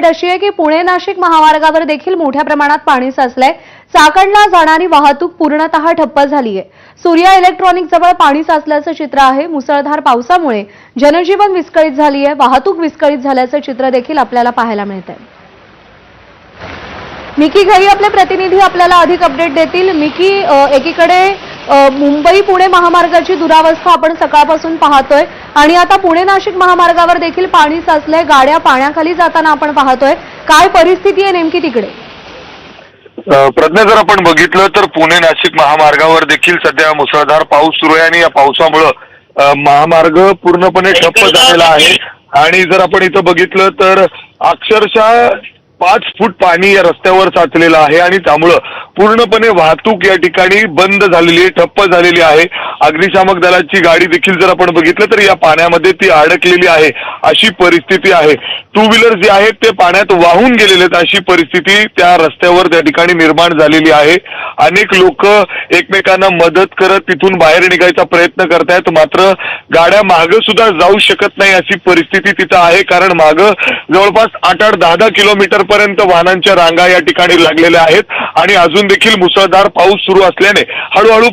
अशी आहे की पुणे नाशिक महामार्गावर देखील मोठ्या प्रमाणात पाणी साचलंय। चाकणला जाणारी वाहतूक पूर्णतः ठप्प झाली आहे। सूर्या इलेक्ट्रॉनिक जवळ पाणी साचल्याचं चित्र आहे। मुसळधार पावसामुळे जनजीवन विस्कळीत झाली आहे, वाहतूक विस्कळीत झाल्याचं चित्र देखील आपल्याला पाहायला मिळतंय। मिकी घई आपले प्रतिनिधी आपल्याला अधिक अपडेट देतील। मिकी, एकीकडे मुंबई पुणे महामार्गाची दुरावस्था आपण सकाळपासून पाहतोय आणि आता पुणे नाशिक महामार्गावर देखील पाणी साचलंय, गाड्या पाण्याखाली जाताना आपण पाहतोय। काय परिस्थिती आहे नेमकी तिकडे? प्रज्ञा, जर आपण बघितलं तर पुणे नाशिक महामार्गावर देखील सध्या मुसळधार पाऊस सुरू आहे आणि या पावसामुळे महामार्ग पूर्णपणे ठप्प झालेला आहे। आणि जर आपण इथं बघितलं तर अक्षरशः 5 फूट पाणी या रस्त्यावर साचलेलं आहे आणि त्यामुळं पूर्णपणे वाहतूक या ठिकाणी बंद झालेली आहे, ठप्प झालेली आहे। अग्निशामक दलाची गाडी देखील जर आपण बघितलं तर या पाण्यामध्ये ती अडकलेली आहे, अशी परिस्थिती आहे। टू व्हीलर जे आहेत ते पाण्यात वाहून गेलेले आहेत, अशी परिस्थिती त्या रस्त्यावर त्या ठिकाणी निर्माण झालेली आहे। अनेक लोक एकमेकांना मदत करत तिथून बाहेर निघायचा प्रयत्न करतायत, मात्र गाड्या मागं सुद्धा जाऊ शकत नाही अशी परिस्थिती तिथं आहे। कारण मागं जवळपास 8-10 किलोमीटर पर्यंत वाहनांच्या रांगा या ठिकाणी लागलेल्या आहेत आणि अजून देखील मुसळधार पाऊस सुरू असल्याने हळूहळू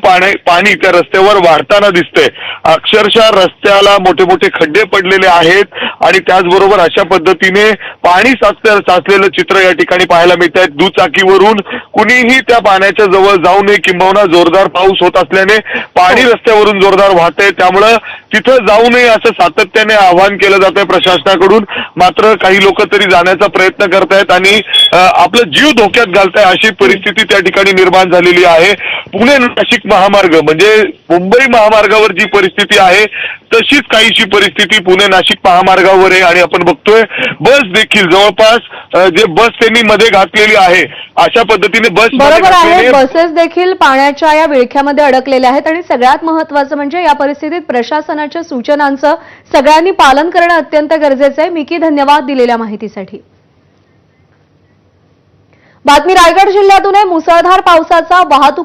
पाणी त्या रस्त्यावर वाढताना दिसतंय। अक्षरशः रस्त्याला मोठे मोठे खड्डे पडलेले आहेत आणि त्याचबरोबर अशा पद्धतीने पाणी साचलेलं चित्र या ठिकाणी पाहायला मिळत आहे। दुचाकीवरून कुणीही त्या पाण्याच्या जवळ जाऊ नये, किंबहुना जोरदार पाऊस होत असल्याने पाणी रस्त्यावरून जोरदार वाहतंय, त्यामुळं तिथं जाऊ नये असं सातत्याने आवाहन केलं जात आहे प्रशासनाकडून। मात्र काही लोक तरी जाण्याचा प्रयत्न करतायत आणि आपला जीव धोक्यात घालताय, अशी परिस्थिती त्या ठिकाणी निर्माण झालेली आहे। पुणे नाशिक महामार्ग म्हणजे मुंबई महामार्गावर जी परिस्थिती आहे तशीच काहीशी परिस्थिती पुणे नाशिक महामार्गावर आहे। आणि आपण बघतोय बस देखील जवळपास जे बस त्यांनी मध्ये घातलेली आहे अशा पद्धतीने बस बरोबर आहे, बसेस देखील पाण्याच्या या विळख्यामध्ये अडकलेल्या आहेत। आणि सगळ्यात महत्त्वाचं म्हणजे या परिस्थितीत प्रशासनाच्या सूचनांचं सगळ्यांनी पालन करणं अत्यंत गरजेचं आहे। मिकी, धन्यवाद दिलेल्या माहितीसाठी। बातमी रायगड जिल्ह्यातून आहे। मुसळधार पावसाचा वाहतूक